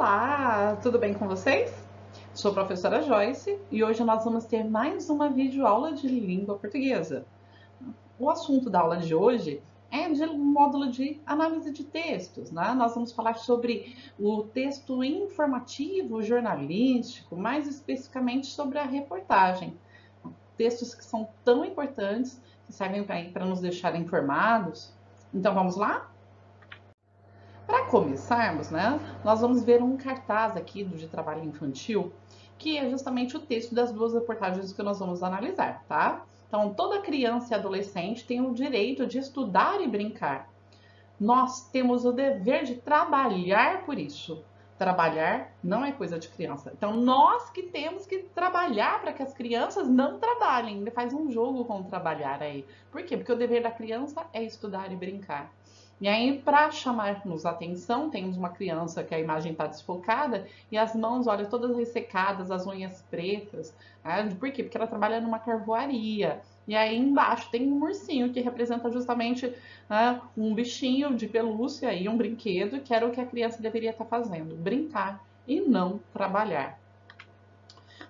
Olá, tudo bem com vocês? Sou a professora Joyce e hoje nós vamos ter mais uma videoaula de língua portuguesa. O assunto da aula de hoje é de um módulo de análise de textos, né? Nós vamos falar sobre o texto informativo, jornalístico, mais especificamente sobre a reportagem. Textos que são tão importantes, que servem para nos deixar informados. Então vamos lá? Para começarmos, né, nós vamos ver um cartaz aqui de trabalho infantil, que é justamente o texto das duas reportagens que nós vamos analisar, tá? Então, toda criança e adolescente tem o direito de estudar e brincar. Nós temos o dever de trabalhar por isso. Trabalhar não é coisa de criança. Então, nós que temos que trabalhar para que as crianças não trabalhem. Ele faz um jogo com o trabalhar aí. Por quê? Porque o dever da criança é estudar e brincar. E aí, para chamarmos a atenção, temos uma criança que a imagem está desfocada e as mãos, olha, todas ressecadas, as unhas pretas. Né? Por quê? Porque ela trabalha numa carvoaria. E aí embaixo tem um ursinho que representa justamente, né, um bichinho de pelúcia e um brinquedo, que era o que a criança deveria estar fazendo, brincar e não trabalhar.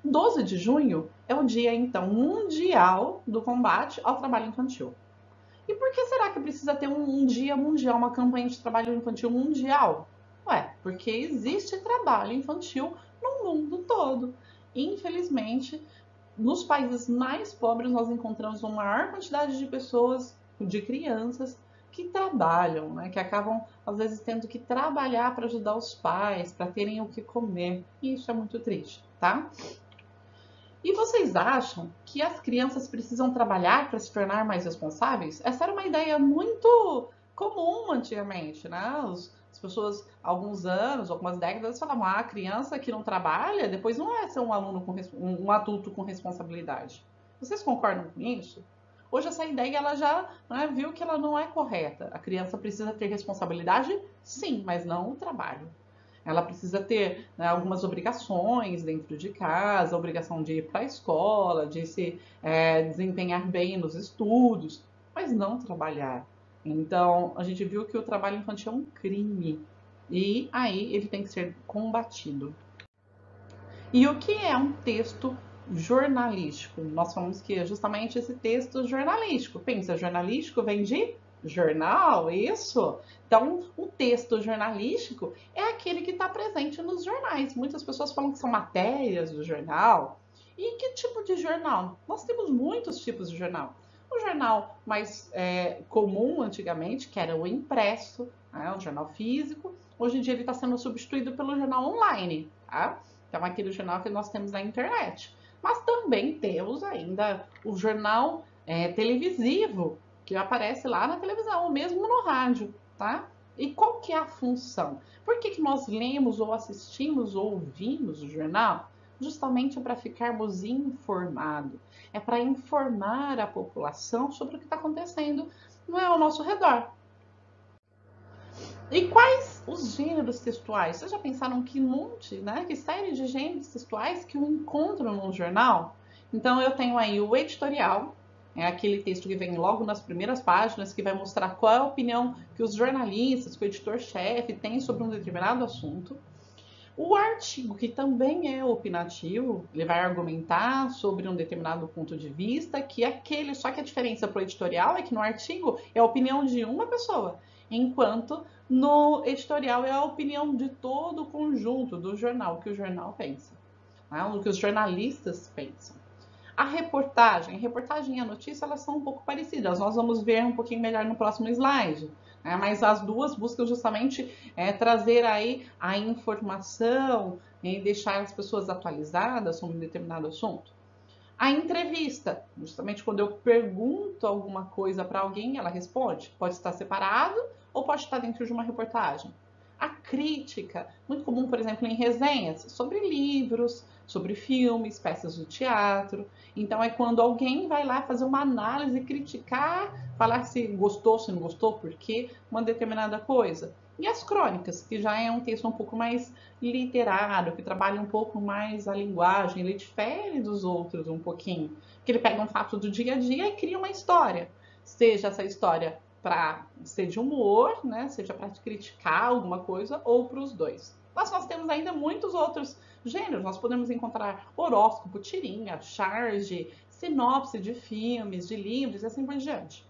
12 de junho é o dia, então, mundial do combate ao trabalho infantil. E por que será que precisa ter um dia mundial, uma campanha de trabalho infantil mundial? Ué, porque existe trabalho infantil no mundo todo. Infelizmente, nos países mais pobres nós encontramos uma maior quantidade de pessoas, de crianças, que trabalham, né? Que acabam, às vezes, tendo que trabalhar para ajudar os pais, para terem o que comer. E isso é muito triste, tá? E vocês acham que as crianças precisam trabalhar para se tornar mais responsáveis? Essa era uma ideia muito comum antigamente, né? As pessoas, há alguns anos, algumas décadas, falavam: ah, a criança que não trabalha, depois não é ser um aluno com um adulto com responsabilidade. Vocês concordam com isso? Hoje essa ideia ela já, né, viu que ela não é correta. A criança precisa ter responsabilidade, sim, mas não o trabalho. Ela precisa ter, né, algumas obrigações dentro de casa, a obrigação de ir para a escola, de se desempenhar bem nos estudos, mas não trabalhar. Então, a gente viu que o trabalho infantil é um crime e aí ele tem que ser combatido. E o que é um texto jornalístico? Nós falamos que é justamente esse texto jornalístico. Pensa, jornalístico vem de jornal, isso? Então, o texto jornalístico é aquele que está presente nos jornais. Muitas pessoas falam que são matérias do jornal. E que tipo de jornal? Nós temos muitos tipos de jornal. O jornal mais comum antigamente, que era o impresso, né, o jornal físico, hoje em dia ele está sendo substituído pelo jornal online, tá? Então, aquele jornal que nós temos na internet. Mas também temos ainda o jornal televisivo, que aparece lá na televisão, ou mesmo no rádio, tá? E qual que é a função? Por que nós lemos ou assistimos ou ouvimos o jornal? Justamente para ficarmos informados. É para informar a população sobre o que está acontecendo ao nosso redor. E quais os gêneros textuais? Vocês já pensaram que monte, né? Que série de gêneros textuais que eu encontro num jornal? Então eu tenho aí o editorial, é aquele texto que vem logo nas primeiras páginas, que vai mostrar qual é a opinião que os jornalistas, que o editor-chefe tem sobre um determinado assunto. O artigo, que também é opinativo, ele vai argumentar sobre um determinado ponto de vista, que é aquele, só que a diferença para o editorial é que no artigo é a opinião de uma pessoa, enquanto no editorial é a opinião de todo o conjunto do jornal, que o jornal pensa, né? O que os jornalistas pensam. A reportagem e a notícia, elas são um pouco parecidas. Nós vamos ver um pouquinho melhor no próximo slide. Mas as duas buscam justamente trazer aí a informação e deixar as pessoas atualizadas sobre um determinado assunto. A entrevista, justamente quando eu pergunto alguma coisa para alguém, ela responde. Pode estar separado ou pode estar dentro de uma reportagem. A crítica, muito comum, por exemplo, em resenhas sobre livros, sobre filmes, peças de teatro. Então é quando alguém vai lá fazer uma análise, criticar, falar se gostou, se não gostou, por que uma determinada coisa. E as crônicas, que já é um texto um pouco mais literário, que trabalha um pouco mais a linguagem, ele difere dos outros um pouquinho, que ele pega um fato do dia a dia e cria uma história. Seja essa história para ser de humor, né? Seja para criticar alguma coisa ou para os dois. Mas nós temos ainda muitos outros gêneros. Nós podemos encontrar horóscopo, tirinha, charge, sinopse de filmes, de livros e assim por diante.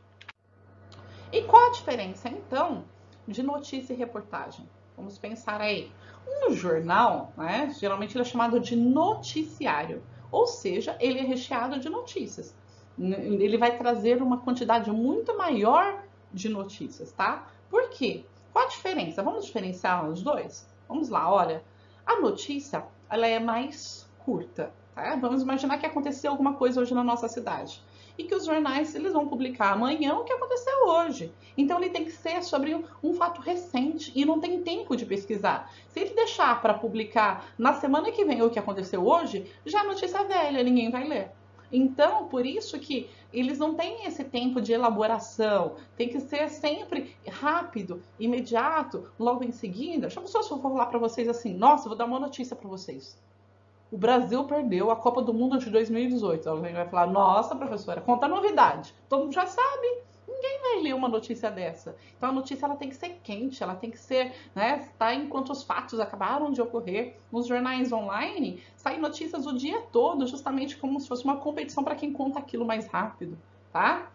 E qual a diferença, então, de notícia e reportagem? Vamos pensar aí. Um jornal, né, geralmente ele é chamado de noticiário, ou seja, ele é recheado de notícias. Ele vai trazer uma quantidade muito maior de notícias, tá? Por quê? Qual a diferença? Vamos diferenciar os dois? Vamos lá, olha. A notícia, ela é mais curta, tá? Vamos imaginar que aconteceu alguma coisa hoje na nossa cidade. E que os jornais eles vão publicar amanhã o que aconteceu hoje. Então ele tem que ser sobre um fato recente e não tem tempo de pesquisar. Se ele deixar para publicar na semana que vem o que aconteceu hoje, já é notícia velha, ninguém vai ler. Então, por isso que eles não têm esse tempo de elaboração, tem que ser sempre rápido, imediato, logo em seguida. Deixa eu só falar para vocês assim, nossa, vou dar uma notícia para vocês. O Brasil perdeu a Copa do Mundo de 2018. Alguém vai falar, nossa, professora, conta a novidade. Todo mundo já sabe. Ninguém vai ler uma notícia dessa. Então a notícia ela tem que ser quente, ela tem que ser, né, tá enquanto os fatos acabaram de ocorrer. Nos jornais online, saem notícias o dia todo, justamente como se fosse uma competição para quem conta aquilo mais rápido, tá?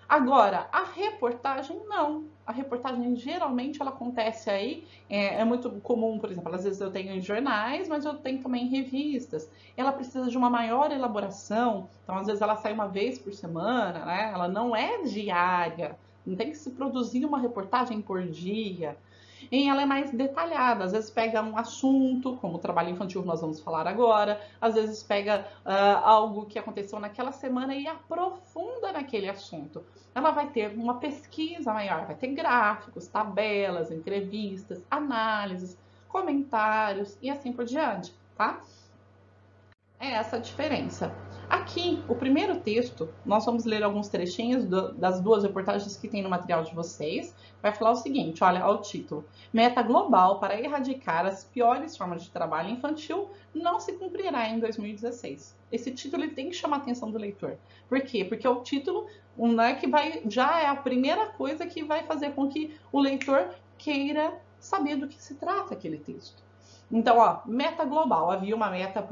Agora, a reportagem não. A reportagem geralmente ela acontece aí, é muito comum, por exemplo, às vezes eu tenho em jornais, mas eu tenho também em revistas. Ela precisa de uma maior elaboração, então às vezes ela sai uma vez por semana, né? Ela não é diária, não tem que se produzir uma reportagem por dia. E ela é mais detalhada, às vezes pega um assunto, como o trabalho infantil que nós vamos falar agora, às vezes pega algo que aconteceu naquela semana e aprofunda naquele assunto. Ela vai ter uma pesquisa maior, vai ter gráficos, tabelas, entrevistas, análises, comentários e assim por diante, tá? É essa a diferença. Aqui, o primeiro texto, nós vamos ler alguns trechinhos das duas reportagens que tem no material de vocês. Vai falar o seguinte, olha, ao título. Meta global para erradicar as piores formas de trabalho infantil não se cumprirá em 2016. Esse título ele tem que chamar a atenção do leitor. Por quê? Porque o título que já é a primeira coisa que vai fazer com que o leitor queira saber do que se trata aquele texto. Então, ó, meta global. Havia uma meta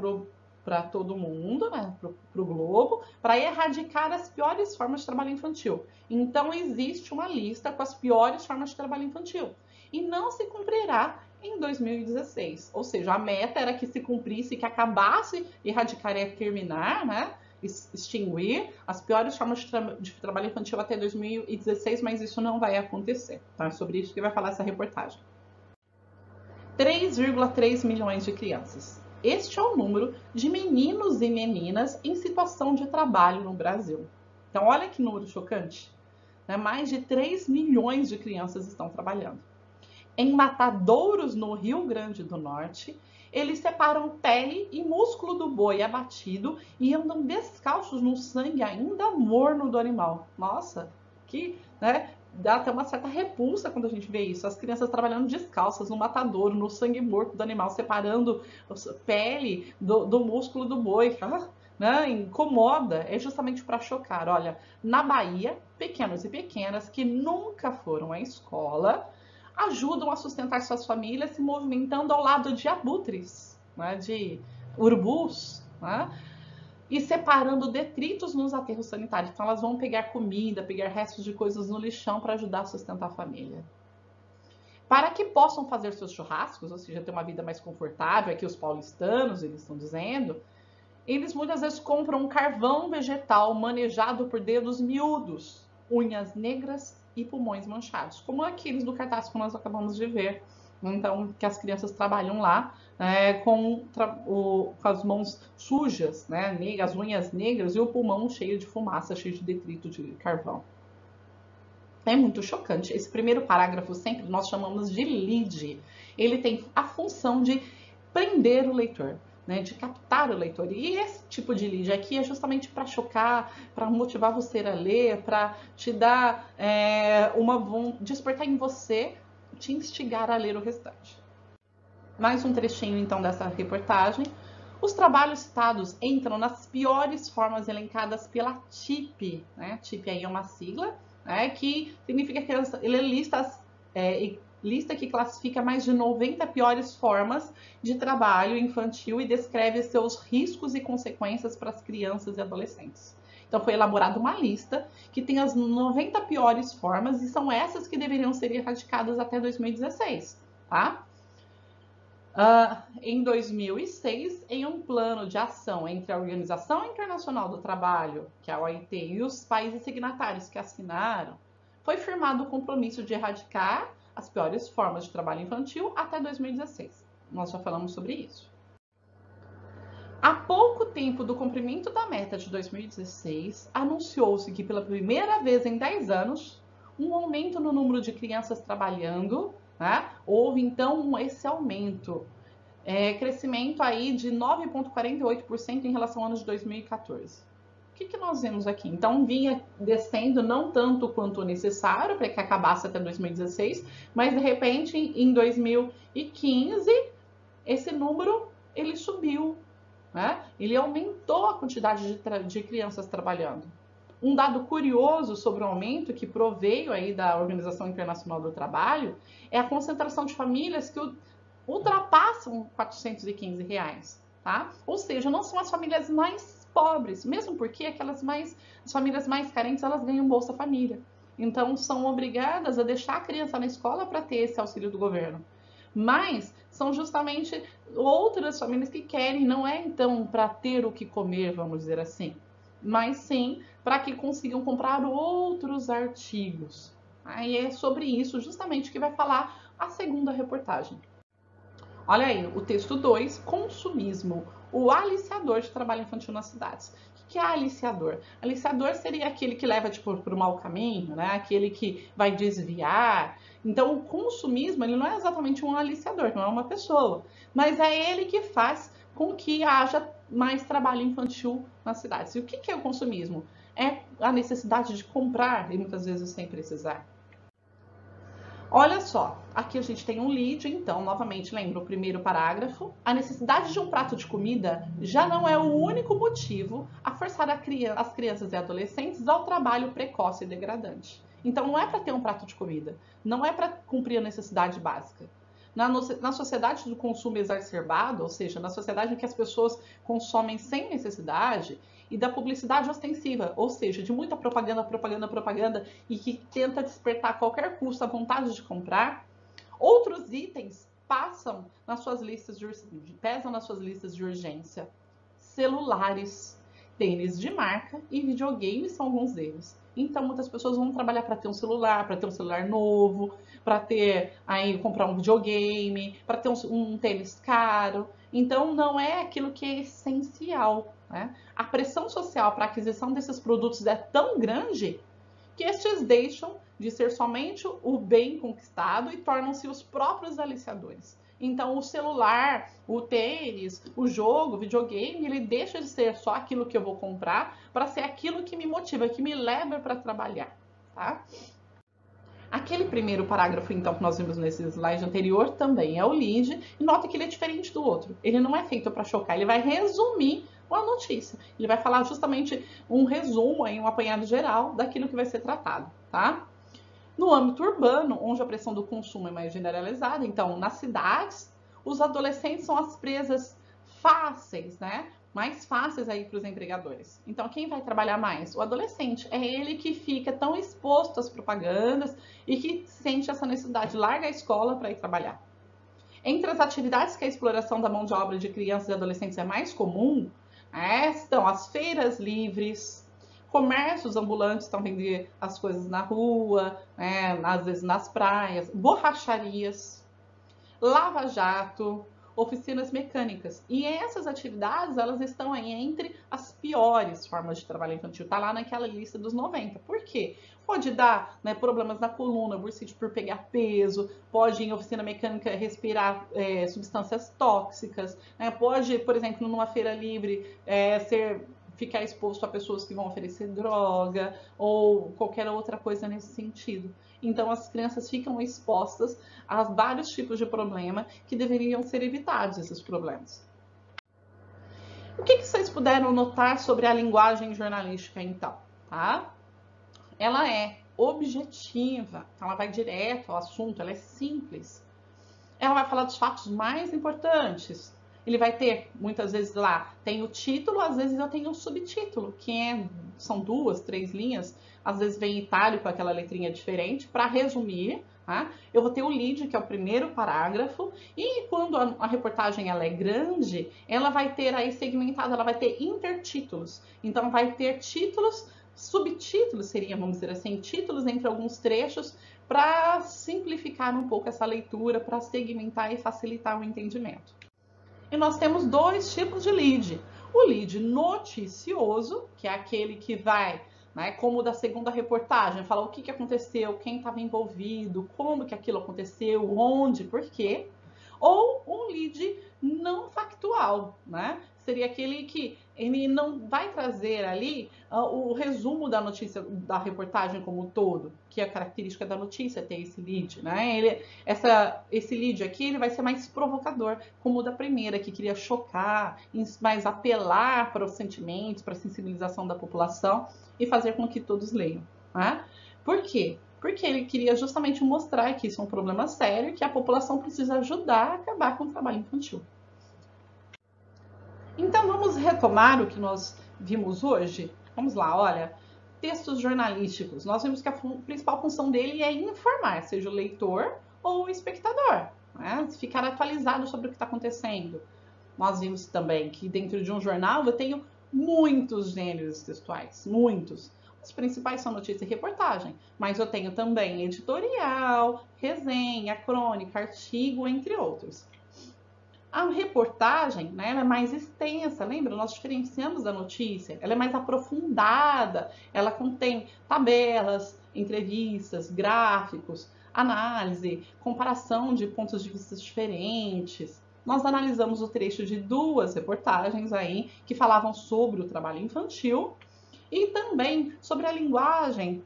para todo mundo, né, para o globo, para erradicar as piores formas de trabalho infantil. Então, existe uma lista com as piores formas de trabalho infantil. E não se cumprirá em 2016. Ou seja, a meta era que se cumprisse, que acabasse, erradicar e terminar, né, extinguir as piores formas de trabalho infantil até 2016, mas isso não vai acontecer. Então, é sobre isso que vai falar essa reportagem. 3,3 milhões de crianças. Este é o número de meninos e meninas em situação de trabalho no Brasil. Então, olha que número chocante. Mais de 3 milhões de crianças estão trabalhando. Em matadouros no Rio Grande do Norte, eles separam pele e músculo do boi abatido e andam descalços no sangue ainda morno do animal. Nossa, que, né? Dá até uma certa repulsa quando a gente vê isso. As crianças trabalhando descalças no matadouro, no sangue morto do animal, separando a pele do músculo do boi. Né? Incomoda, é justamente para chocar. Olha, na Bahia, pequenos e pequenas que nunca foram à escola ajudam a sustentar suas famílias se movimentando ao lado de abutres, né? De urubus, né? E separando detritos nos aterros sanitários. Então elas vão pegar comida, pegar restos de coisas no lixão para ajudar a sustentar a família. Para que possam fazer seus churrascos, ou seja, ter uma vida mais confortável, aqui os paulistanos, eles estão dizendo, eles muitas vezes compram um carvão vegetal manejado por dedos miúdos, unhas negras e pulmões manchados, como aqueles do cartaz que nós acabamos de ver. Então, que as crianças trabalham lá com as mãos sujas, né, as unhas negras e o pulmão cheio de fumaça, cheio de detrito de carvão. É muito chocante. Esse primeiro parágrafo sempre nós chamamos de lead. Ele tem a função de prender o leitor, né, de captar o leitor. E esse tipo de lead aqui é justamente para chocar, para motivar você a ler, para te dar despertar em você, te instigar a ler o restante. Mais um trechinho então dessa reportagem. Os trabalhos citados entram nas piores formas elencadas pela TIP, né? TIP aí é uma sigla, né, que significa que ele lista lista que classifica mais de 90 piores formas de trabalho infantil e descreve seus riscos e consequências para as crianças e adolescentes. Então foi elaborada uma lista que tem as 90 piores formas e são essas que deveriam ser erradicadas até 2016, tá? Em 2006, em um plano de ação entre a Organização Internacional do Trabalho, que é a OIT, e os países signatários que assinaram, foi firmado o compromisso de erradicar as piores formas de trabalho infantil até 2016. Nós já falamos sobre isso. Há pouco tempo do cumprimento da meta de 2016, anunciou-se que pela primeira vez em 10 anos, um aumento no número de crianças trabalhando, né? Houve então esse aumento, crescimento aí de 9,48% em relação ao ano de 2014. O que nós vemos aqui? Então vinha descendo não tanto quanto necessário para que acabasse até 2016, mas de repente em 2015 esse número ele subiu, né? Ele aumentou a quantidade de crianças trabalhando. Um dado curioso sobre o aumento que proveio aí da Organização Internacional do Trabalho é a concentração de famílias que ultrapassam R$ 415, tá? Ou seja, não são as famílias mais pobres, mesmo porque as famílias mais carentes, elas ganham Bolsa Família. Então, são obrigadas a deixar a criança na escola para ter esse auxílio do governo. Mas são justamente outras famílias que querem, não é então para ter o que comer, vamos dizer assim, mas sim para que consigam comprar outros artigos. Aí é sobre isso justamente que vai falar a segunda reportagem. Olha aí, o texto 2, consumismo, o aliciador de trabalho infantil nas cidades. O que é aliciador? Aliciador seria aquele que leva tipo, para o mau caminho, né? Aquele que vai desviar. Então, o consumismo ele não é exatamente um aliciador, não é uma pessoa, mas é ele que faz com que haja mais trabalho infantil nas cidades. E o que é o consumismo? É a necessidade de comprar e muitas vezes sem precisar. Olha só, aqui a gente tem um lead, então, novamente, lembra o primeiro parágrafo. A necessidade de um prato de comida já não é o único motivo a forçar as crianças e adolescentes ao trabalho precoce e degradante. Então, não é para ter um prato de comida, não é para cumprir a necessidade básica. Na sociedade do consumo exacerbado, ou seja, na sociedade em que as pessoas consomem sem necessidade, e da publicidade ostensiva, ou seja, de muita propaganda, e que tenta despertar a qualquer custo a vontade de comprar, outros itens pesam nas suas listas de urgência. Celulares, tênis de marca e videogames são alguns deles. Então, muitas pessoas vão trabalhar para ter um celular novo, para ter aí comprar um videogame, para ter um tênis caro. Então, não é aquilo que é essencial, né? A pressão social para a aquisição desses produtos é tão grande que estes deixam de ser somente o bem conquistado e tornam-se os próprios aliciadores. Então, o celular, o tênis, o jogo, o videogame, ele deixa de ser só aquilo que eu vou comprar para ser aquilo que me motiva, que me leva para trabalhar, tá? Aquele primeiro parágrafo, então, que nós vimos nesse slide anterior, também é o lead, e nota que ele é diferente do outro. Ele não é feito para chocar, ele vai resumir uma notícia. Ele vai falar justamente um resumo, um apanhado geral daquilo que vai ser tratado, tá? No âmbito urbano, onde a pressão do consumo é mais generalizada, então, nas cidades, os adolescentes são as presas fáceis, né? Mais fáceis aí para os empregadores. Então, quem vai trabalhar mais? O adolescente. É ele que fica tão exposto às propagandas e que sente essa necessidade, larga a escola para ir trabalhar. Entre as atividades que a exploração da mão de obra de crianças e adolescentes é mais comum, estão as feiras livres, comércios ambulantes estão vendendo as coisas na rua, às vezes nas praias, borracharias, lava-jato, oficinas mecânicas. E essas atividades, elas estão aí entre as piores formas de trabalho infantil. Tá lá naquela lista dos 90. Por quê? Pode dar problemas na coluna, bursite por pegar peso, pode em oficina mecânica respirar substâncias tóxicas, pode, por exemplo, numa feira livre ficar exposto a pessoas que vão oferecer droga ou qualquer outra coisa nesse sentido. Então, as crianças ficam expostas a vários tipos de problema que deveriam ser evitados, esses problemas. O que vocês puderam notar sobre a linguagem jornalística, então? Tá? Ela é objetiva, ela vai direto ao assunto, ela é simples. Ela vai falar dos fatos mais importantes. Ele vai ter, muitas vezes lá, tem o título, às vezes eu tenho um subtítulo, são 2, 3 linhas, às vezes vem em itálico, aquela letrinha diferente, para resumir. Tá? Eu vou ter o lead, que é o primeiro parágrafo, e quando a reportagem ela é grande, ela vai ter aí segmentada, ela vai ter intertítulos. Então vai ter títulos, subtítulos seriam, vamos dizer assim, títulos entre alguns trechos, para simplificar um pouco essa leitura, para segmentar e facilitar o entendimento. E nós temos 2 tipos de lead. O lead noticioso, que é aquele que vai, né, como da segunda reportagem, fala o que aconteceu, quem estava envolvido, como que aquilo aconteceu, onde, por quê. Ou um lead não factual, né? Seria aquele que ele não vai trazer ali o resumo da notícia, da reportagem como um todo, que é a característica da notícia ter esse lead, né? Esse lead aqui ele vai ser mais provocador, como o da primeira, que queria chocar, mais apelar para os sentimentos, para a sensibilização da população e fazer com que todos leiam, né? Por quê? Porque ele queria justamente mostrar que isso é um problema sério e que a população precisa ajudar a acabar com o trabalho infantil. Então vamos retomar o que nós vimos hoje? Vamos lá, olha, textos jornalísticos. Nós vimos que a principal função dele é informar, seja o leitor ou o espectador, né? Ficar atualizado sobre o que está acontecendo. Nós vimos também que dentro de um jornal eu tenho muitos gêneros textuais, muitos. Os principais são notícia e reportagem, mas eu tenho também editorial, resenha, crônica, artigo, entre outros. A reportagem, né, ela é mais extensa, lembra? Nós diferenciamos da notícia, ela é mais aprofundada, ela contém tabelas, entrevistas, gráficos, análise, comparação de pontos de vista diferentes. Nós analisamos o trecho de 2 reportagens aí que falavam sobre o trabalho infantil e também sobre a linguagem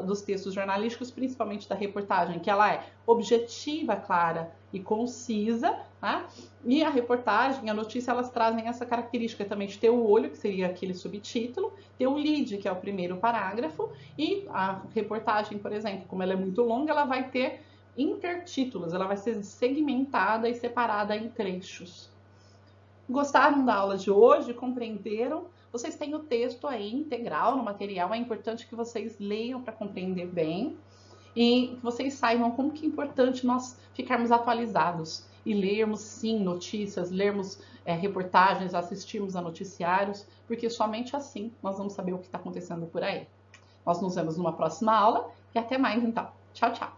dos textos jornalísticos, principalmente da reportagem, que ela é objetiva, clara e concisa, né? E a reportagem, a notícia, elas trazem essa característica também de ter o olho, que seria aquele subtítulo, ter o lead, que é o primeiro parágrafo, e a reportagem, por exemplo, como ela é muito longa, ela vai ter intertítulos, ela vai ser segmentada e separada em trechos. Gostaram da aula de hoje? Compreenderam? Vocês têm o texto aí integral no material, é importante que vocês leiam para compreender bem e que vocês saibam como que é importante nós ficarmos atualizados e lermos, sim, notícias, lermos reportagens, assistirmos a noticiários, porque somente assim nós vamos saber o que está acontecendo por aí. Nós nos vemos numa próxima aula e até mais então. Tchau, tchau!